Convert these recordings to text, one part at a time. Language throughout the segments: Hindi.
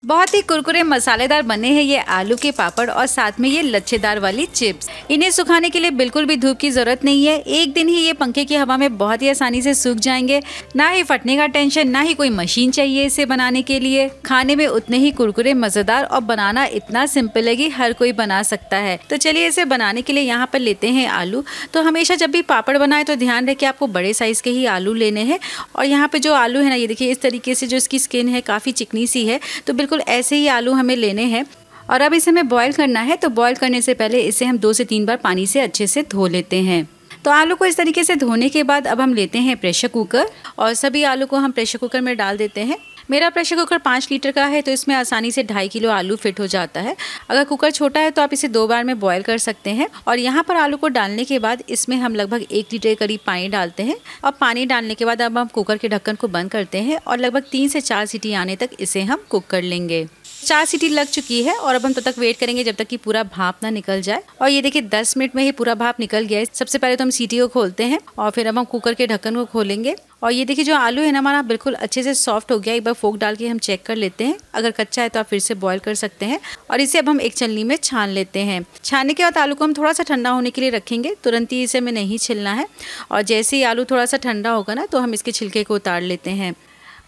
बहुत ही कुरकुरे मसालेदार बने हैं ये आलू के पापड़ और साथ में ये लच्छेदार वाली चिप्स। इन्हें सुखाने के लिए बिल्कुल भी धूप की जरूरत नहीं है। एक दिन ही ये पंखे की हवा में बहुत ही आसानी से सूख जाएंगे। ना ही फटने का टेंशन, ना ही कोई मशीन चाहिए इसे बनाने के लिए। खाने में उतने ही कुरकुरे मजेदार और बनाना इतना सिंपल है कि हर कोई बना सकता है। तो चलिए इसे बनाने के लिए यहाँ पर लेते हैं आलू। तो हमेशा जब भी पापड़ बनाए तो ध्यान रखें आपको बड़े साइज के ही आलू लेने हैं। और यहाँ पे जो आलू है ना, ये देखिए इस तरीके से जो इसकी स्किन है काफी चिकनी सी है। तो बिल्कुल ऐसे ही आलू हमें लेने हैं और अब इसे हमें बॉईल करना है। तो बॉईल करने से पहले इसे हम 2 से 3 बार पानी से अच्छे से धो लेते हैं। तो आलू को इस तरीके से धोने के बाद अब हम लेते हैं प्रेशर कुकर और सभी आलू को हम प्रेशर कुकर में डाल देते हैं। मेरा प्रेशर कुकर 5 लीटर का है तो इसमें आसानी से 2.5 किलो आलू फिट हो जाता है। अगर कुकर छोटा है तो आप इसे 2 बार में बॉईल कर सकते हैं। और यहाँ पर आलू को डालने के बाद इसमें हम लगभग 1 लीटर के करीब पानी डालते हैं। और पानी डालने के बाद अब हम कुकर के ढक्कन को बंद करते हैं और लगभग 3 से 4 सीटी आने तक इसे हम कुक कर लेंगे। 4 सीटी लग चुकी है और अब हम तब तक वेट करेंगे जब तक कि पूरा भाप ना निकल जाए। और ये देखिए 10 मिनट में ही पूरा भाप निकल गया है। सबसे पहले तो हम सीटी को खोलते हैं और फिर अब हम कुकर के ढक्कन को खोलेंगे। और ये देखिए जो आलू है ना हमारा बिल्कुल अच्छे से सॉफ्ट हो गया। एक बार फोक डाल के हम चेक कर लेते हैं। अगर कच्चा है तो आप फिर से बॉईल कर सकते हैं। और इसे अब हम एक छलनी में छान लेते हैं। छानने के बाद आलू को हम थोड़ा सा ठंडा होने के लिए रखेंगे। तुरंत ही इसे हमें नहीं छिलना है। और जैसे ही आलू थोड़ा सा ठंडा होगा ना तो हम इसके छिलके को उतार लेते हैं।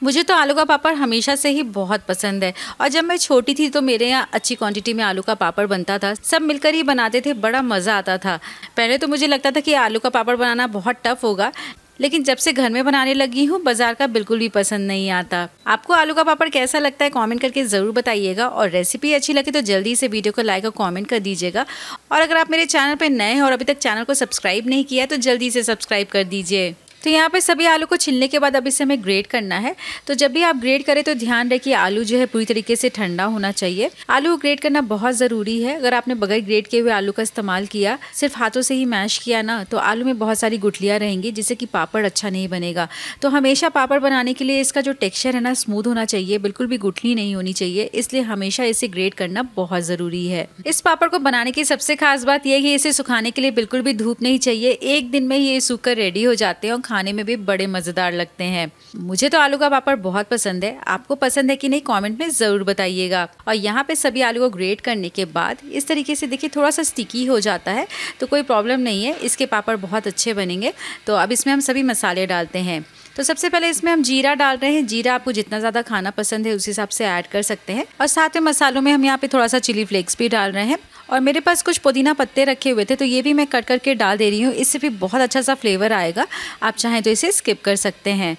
मुझे तो आलू का पापड़ हमेशा से ही बहुत पसंद है और जब मैं छोटी थी तो मेरे यहाँ अच्छी क्वांटिटी में आलू का पापड़ बनता था। सब मिलकर ही बनाते थे, बड़ा मज़ा आता था। पहले तो मुझे लगता था कि आलू का पापड़ बनाना बहुत टफ होगा, लेकिन जब से घर में बनाने लगी हूँ बाजार का बिल्कुल भी पसंद नहीं आता। आपको आलू का पापड़ कैसा लगता है कमेंट करके ज़रूर बताइएगा। और रेसिपी अच्छी लगे तो जल्दी से वीडियो को लाइक और कमेंट कर दीजिएगा। और अगर आप मेरे चैनल पर नए हैं और अभी तक चैनल को सब्सक्राइब नहीं किया है तो जल्दी से सब्सक्राइब कर दीजिए। तो यहाँ पे सभी आलू को छिलने के बाद अब इसे हमें ग्रेट करना है। तो जब भी आप ग्रेट करें तो ध्यान रखिए आलू जो है पूरी तरीके से ठंडा होना चाहिए। आलू को ग्रेट करना बहुत ज़रूरी है। अगर आपने बगैर ग्रेट किए हुए आलू का इस्तेमाल किया, सिर्फ हाथों से ही मैश किया ना, तो आलू में बहुत सारी गुठलियाँ रहेंगी जिससे कि पापड़ अच्छा नहीं बनेगा। तो हमेशा पापड़ बनाने के लिए इसका जो टेक्स्चर है ना स्मूथ होना चाहिए, बिल्कुल भी गुठली नहीं होनी चाहिए। इसलिए हमेशा इसे ग्रेट करना बहुत ज़रूरी है। इस पापड़ को बनाने की सबसे खास बात यह है कि इसे सुखाने के लिए बिल्कुल भी धूप नहीं चाहिए। एक दिन में ये सूख कर रेडी हो जाते हैं और खाने में भी बड़े मजेदार लगते हैं। मुझे तो आलू का पापड़ बहुत पसंद है। आपको पसंद है कि नहीं कमेंट में जरूर बताइएगा। और यहाँ पे सभी आलू को ग्रेट करने के बाद इस तरीके से देखिए थोड़ा सा स्टिकी हो जाता है तो कोई प्रॉब्लम नहीं है, इसके पापड़ बहुत अच्छे बनेंगे। तो अब इसमें हम सभी मसाले डालते हैं। तो सबसे पहले इसमें हम जीरा डाल रहे हैं। जीरा आपको जितना ज़्यादा खाना पसंद है उस हिसाब से ऐड कर सकते हैं। और साथ में मसालों में हम यहाँ पे थोड़ा सा चिली फ्लेक्स भी डाल रहे हैं। और मेरे पास कुछ पुदीना पत्ते रखे हुए थे तो ये भी मैं कट करके डाल दे रही हूँ। इससे भी बहुत अच्छा सा फ्लेवर आएगा। आप चाहें तो इसे स्किप कर सकते हैं।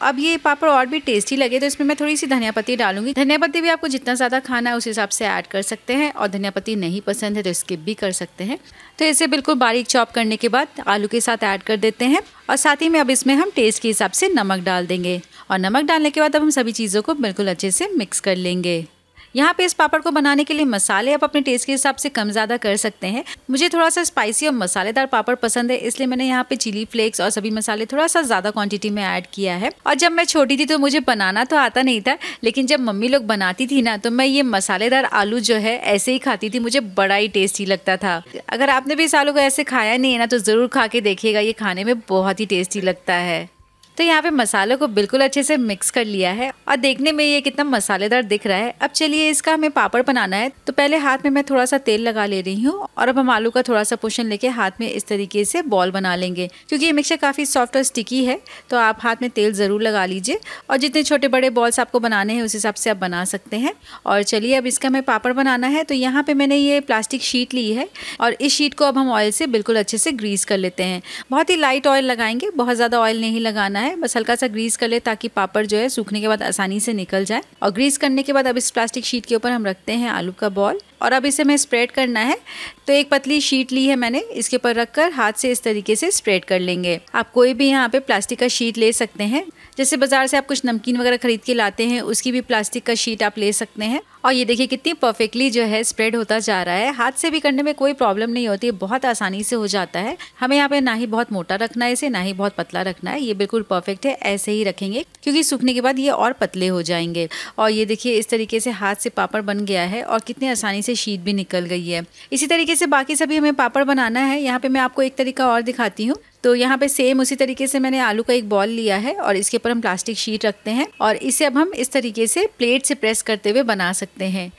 अब ये पापड़ और भी टेस्टी लगे तो इसमें मैं थोड़ी सी धनिया पत्ती डालूंगी। धनिया पत्ती भी आपको जितना ज़्यादा खाना है उस हिसाब से ऐड कर सकते हैं। और धनिया पत्ती नहीं पसंद है तो स्किप भी कर सकते हैं। तो इसे बिल्कुल बारीक चॉप करने के बाद आलू के साथ ऐड कर देते हैं। और साथ ही में अब इसमें हम टेस्ट के हिसाब से नमक डाल देंगे। और नमक डालने के बाद अब हम सभी चीज़ों को बिल्कुल अच्छे से मिक्स कर लेंगे। यहाँ पे इस पापड़ को बनाने के लिए मसाले आप अपने टेस्ट के हिसाब से कम ज़्यादा कर सकते हैं। मुझे थोड़ा सा स्पाइसी और मसालेदार पापड़ पसंद है, इसलिए मैंने यहाँ पे चिली फ्लेक्स और सभी मसाले थोड़ा सा ज़्यादा क्वांटिटी में ऐड किया है। और जब मैं छोटी थी तो मुझे बनाना तो आता नहीं था, लेकिन जब मम्मी लोग बनाती थी ना तो मैं ये मसालेदार आलू जो है ऐसे ही खाती थी। मुझे बड़ा ही टेस्टी लगता था। अगर आपने भी इस आलू को ऐसे खाया नहीं है ना तो ज़रूर खा के देखिएगा, ये खाने में बहुत ही टेस्टी लगता है। तो यहाँ पे मसालों को बिल्कुल अच्छे से मिक्स कर लिया है और देखने में ये कितना मसालेदार दिख रहा है। अब चलिए इसका हमें पापड़ बनाना है। तो पहले हाथ में मैं थोड़ा सा तेल लगा ले रही हूँ और अब हम आलू का थोड़ा सा पोर्शन लेके हाथ में इस तरीके से बॉल बना लेंगे। क्योंकि ये मिक्सचर काफ़ी सॉफ्ट और स्टिकी है तो आप हाथ में तेल ज़रूर लगा लीजिए। और जितने छोटे बड़े बॉल्स आपको बनाने हैं उस हिसाब से आप बना सकते हैं। और चलिए अब इसका हमें पापड़ बनाना है। तो यहाँ पर मैंने ये प्लास्टिक शीट ली है और इस शीट को अब हम ऑयल से बिल्कुल अच्छे से ग्रीस कर लेते हैं। बहुत ही लाइट ऑयल लगाएंगे, बहुत ज़्यादा ऑयल नहीं लगाना है, बस हल्का सा ग्रीस कर ले ताकि पापड़ जो है सूखने के बाद आसानी से निकल जाए। और ग्रीस करने के बाद अब इस प्लास्टिक शीट के ऊपर हम रखते हैं आलू का बॉल और अब इसे हमें स्प्रेड करना है। तो एक पतली शीट ली है मैंने, इसके ऊपर रखकर हाथ से इस तरीके से स्प्रेड कर लेंगे। आप कोई भी यहाँ पे प्लास्टिक का शीट ले सकते हैं। जैसे बाजार से आप कुछ नमकीन वगैरह खरीद के लाते हैं उसकी भी प्लास्टिक का शीट आप ले सकते हैं। और ये देखिए कितनी परफेक्टली जो है स्प्रेड होता जा रहा है। हाथ से भी करने में कोई प्रॉब्लम नहीं होती है, बहुत आसानी से हो जाता है। हमें यहाँ पे ना ही बहुत मोटा रखना है इसे, ना ही बहुत पतला रखना है। ये बिल्कुल परफेक्ट है, ऐसे ही रखेंगे क्योंकि सूखने के बाद ये और पतले हो जाएंगे। और ये देखिए इस तरीके से हाथ से पापड़ बन गया है और कितनी आसानी से शीट भी निकल गई है। इसी तरीके से बाकी सभी हमें पापड़ बनाना है। यहाँ पे मैं आपको एक तरीका और दिखाती हूँ। तो यहाँ पे सेम उसी तरीके से मैंने आलू का एक बॉल लिया है और इसके ऊपर हम प्लास्टिक शीट रखते हैं और इसे अब हम इस तरीके से प्लेट से प्रेस करते हुए बना सकते हैं।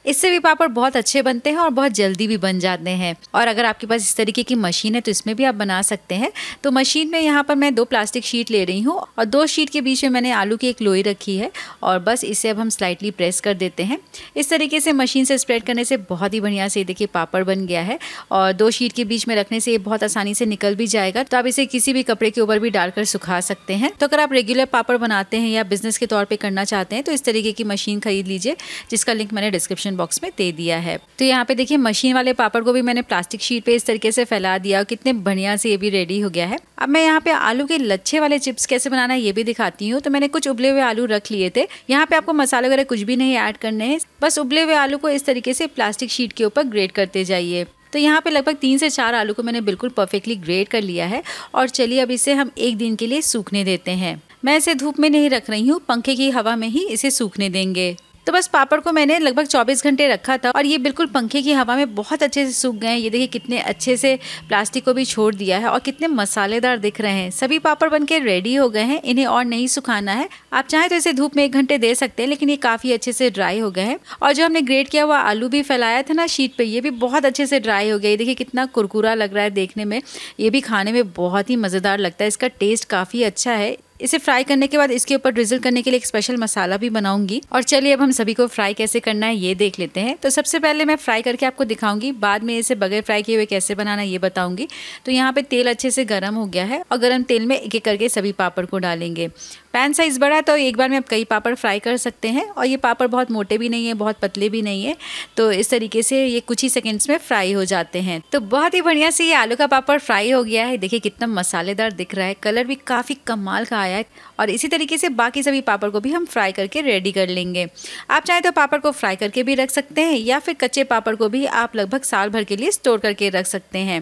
इससे भी पापड़ बहुत अच्छे बनते हैं और बहुत जल्दी भी बन जाते हैं। और अगर आपके पास इस तरीके की मशीन है तो इसमें भी आप बना सकते हैं। तो मशीन में यहाँ पर मैं 2 प्लास्टिक शीट ले रही हूँ और 2 शीट के बीच में मैंने आलू की एक लोई रखी है और बस इसे अब हम स्लाइटली प्रेस कर देते हैं। इस तरीके से मशीन से स्प्रेड करने से बहुत ही बढ़िया से देखिए पापड़ बन गया है और 2 शीट के बीच में रखने से ये बहुत आसानी से निकल भी जाएगा। तो आप इसे किसी भी कपड़े के ऊपर भी डालकर सुखा सकते हैं। तो अगर आप रेगुलर पापड़ बनाते हैं या बिजनेस के तौर पर करना चाहते हैं तो इस तरीके की मशीन खरीद लीजिए, जिसका लिंक मैंने डिस्क्रिप्शन बॉक्स में दे दिया है। तो यहाँ पे देखिए मशीन वाले पापड़ को भी मैंने प्लास्टिक शीट पे इस तरीके से फैला दिया और कितने बढ़िया से ये भी रेडी हो गया है। अब मैं यहाँ पे आलू के लच्छे वाले चिप्स कैसे बनाना है ये भी दिखाती हूँ। तो मैंने कुछ उबले हुए आलू रख लिए थे। यहाँ पे आपको मसाले वगैरह कुछ भी नहीं ऐड करने हैं, बस उबले हुए आलू को इस तरीके से प्लास्टिक शीट के ऊपर ग्रेट करते जाइए। तो यहाँ पे लगभग 3 से 4 आलू को मैंने बिल्कुल परफेक्टली ग्रेट कर लिया है और चलिए अब इसे हम 1 दिन के लिए सूखने देते हैं। मैं इसे धूप में नहीं रख रही हूँ, पंखे की हवा में ही इसे सूखने देंगे। तो बस पापड़ को मैंने लगभग 24 घंटे रखा था और ये बिल्कुल पंखे की हवा में बहुत अच्छे से सूख गए हैं। ये देखिए कितने अच्छे से प्लास्टिक को भी छोड़ दिया है और कितने मसालेदार दिख रहे हैं। सभी पापड़ बनके रेडी हो गए हैं, इन्हें और नहीं सुखाना है। आप चाहें तो इसे धूप में 1 घंटे दे सकते हैं, लेकिन ये काफ़ी अच्छे से ड्राई हो गए हैं। और जो हमने ग्रेट किया हुआ आलू भी फैलाया था ना शीट पर, ये भी बहुत अच्छे से ड्राई हो गया। ये देखिए कितना कुरकुरा लग रहा है देखने में, ये भी खाने में बहुत ही मज़ेदार लगता है। इसका टेस्ट काफ़ी अच्छा है। इसे फ्राई करने के बाद इसके ऊपर ड्रिजल करने के लिए एक स्पेशल मसाला भी बनाऊंगी। और चलिए अब हम सभी को फ्राई कैसे करना है ये देख लेते हैं। तो सबसे पहले मैं फ्राई करके आपको दिखाऊंगी, बाद में इसे बगैर फ्राई किए हुए कैसे बनाना ये बताऊंगी। तो यहाँ पे तेल अच्छे से गर्म हो गया है और गर्म तेल में एक एक करके सभी पापड़ को डालेंगे। पैन साइज़ बड़ा है तो एक बार में आप कई पापड़ फ्राई कर सकते हैं और ये पापड़ बहुत मोटे भी नहीं है, बहुत पतले भी नहीं है। तो इस तरीके से ये कुछ ही सेकंड्स में फ्राई हो जाते हैं। तो बहुत ही बढ़िया से ये आलू का पापड़ फ्राई हो गया है। देखिए कितना मसालेदार दिख रहा है, कलर भी काफ़ी कमाल का आया है। और इसी तरीके से बाकी सभी पापड़ को भी हम फ्राई करके रेडी कर लेंगे। आप चाहे तो पापड़ को फ्राई करके भी रख सकते हैं या फिर कच्चे पापड़ को भी आप लगभग साल भर के लिए स्टोर करके रख सकते हैं।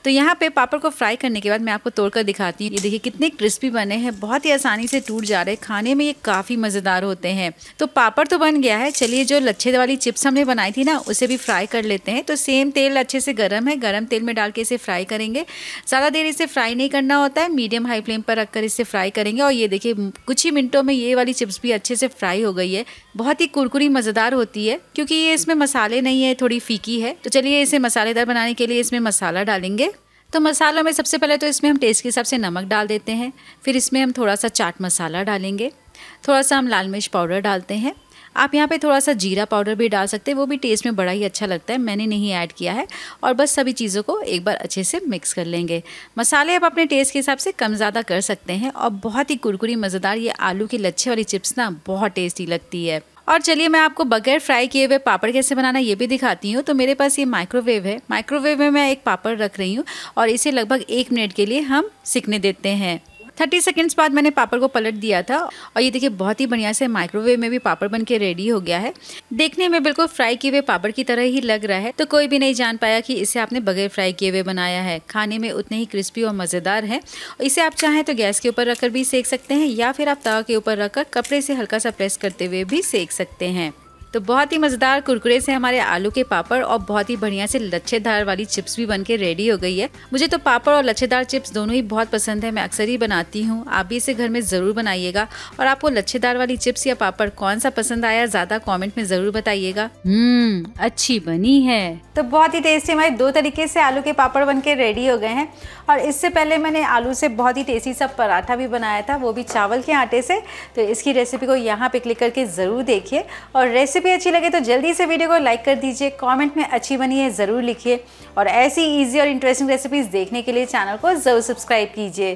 तो यहाँ पे पापड़ को फ्राई करने के बाद मैं आपको तोड़कर दिखाती हूँ। ये देखिए कितने क्रिस्पी बने हैं, बहुत ही आसानी से टूट जा रहे हैं, खाने में ये काफ़ी मज़ेदार होते हैं। तो पापड़ तो बन गया है, चलिए जो लच्छे वाली चिप्स हमने बनाई थी ना उसे भी फ्राई कर लेते हैं। तो सेम तेल अच्छे से गर्म है, गर्म तेल में डाल के इसे फ्राई करेंगे। ज़्यादा देर इसे फ्राई नहीं करना होता है, मीडियम हाई फ्लेम पर रखकर इसे फ्राई करेंगे। और ये देखिए कुछ ही मिनटों में ये वाली चिप्स भी अच्छे से फ्राई हो गई है। बहुत ही कुरकुरी मज़ेदार होती है क्योंकि ये इसमें मसाले नहीं है, थोड़ी फीकी है। तो चलिए इसे मसालेदार बनाने के लिए इसमें मसाला डालेंगे। तो मसालों में सबसे पहले तो इसमें हम टेस्ट के हिसाब से नमक डाल देते हैं, फिर इसमें हम थोड़ा सा चाट मसाला डालेंगे, थोड़ा सा हम लाल मिर्च पाउडर डालते हैं। आप यहाँ पे थोड़ा सा जीरा पाउडर भी डाल सकते हैं, वो भी टेस्ट में बड़ा ही अच्छा लगता है, मैंने नहीं ऐड किया है। और बस सभी चीज़ों को एक बार अच्छे से मिक्स कर लेंगे। मसाले आप अपने टेस्ट के हिसाब से कम ज़्यादा कर सकते हैं। और बहुत ही कुरकुरी मज़ेदार ये आलू की लच्छे वाली चिप्स ना बहुत टेस्टी लगती है। और चलिए मैं आपको बगैर फ्राई किए हुए पापड़ कैसे बनाना ये भी दिखाती हूँ। तो मेरे पास ये माइक्रोवेव है, माइक्रोवेव में मैं एक पापड़ रख रही हूँ और इसे लगभग 1 मिनट के लिए हम सिकने देते हैं। 30 सेकंड्स बाद मैंने पापड़ को पलट दिया था और ये देखिए बहुत ही बढ़िया से माइक्रोवेव में भी पापड़ बन के रेडी हो गया है। देखने में बिल्कुल फ्राई किए हुए पापड़ की तरह ही लग रहा है, तो कोई भी नहीं जान पाया कि इसे आपने बगैर फ्राई किए हुए बनाया है। खाने में उतने ही क्रिस्पी और मज़ेदार है। इसे आप चाहें तो गैस के ऊपर रखकर भी सेक सकते हैं या फिर आप तवा के ऊपर रखकर कपड़े से हल्का सा प्रेस करते हुए भी सेक सकते हैं। तो बहुत ही मज़ेदार कुरकुरे से हमारे आलू के पापड़ और बहुत ही बढ़िया से लच्छेदार वाली चिप्स भी बनके रेडी हो गई है। मुझे तो पापड़ और लच्छेदार चिप्स दोनों ही बहुत पसंद है, मैं अक्सर ही बनाती हूँ। आप भी इसे घर में ज़रूर बनाइएगा। और आपको लच्छेदार वाली चिप्स या पापड़ कौन सा पसंद आया ज़्यादा कमेंट में ज़रूर बताइएगा। अच्छी बनी है। तो बहुत ही टेस्टी हमारे 2 तरीके से आलू के पापड़ बनके रेडी हो गए हैं। और इससे पहले मैंने आलू से बहुत ही टेस्टी सा पराठा भी बनाया था, वो भी चावल के आटे से। तो इसकी रेसिपी को यहाँ पे क्लिक करके ज़रूर देखिए। और रेसिपी अच्छी लगे तो जल्दी से वीडियो को लाइक कर दीजिए, कमेंट में अच्छी बनी है ज़रूर लिखिए। और ऐसी इजी और इंटरेस्टिंग रेसिपीज़ देखने के लिए चैनल को ज़रूर सब्सक्राइब कीजिए।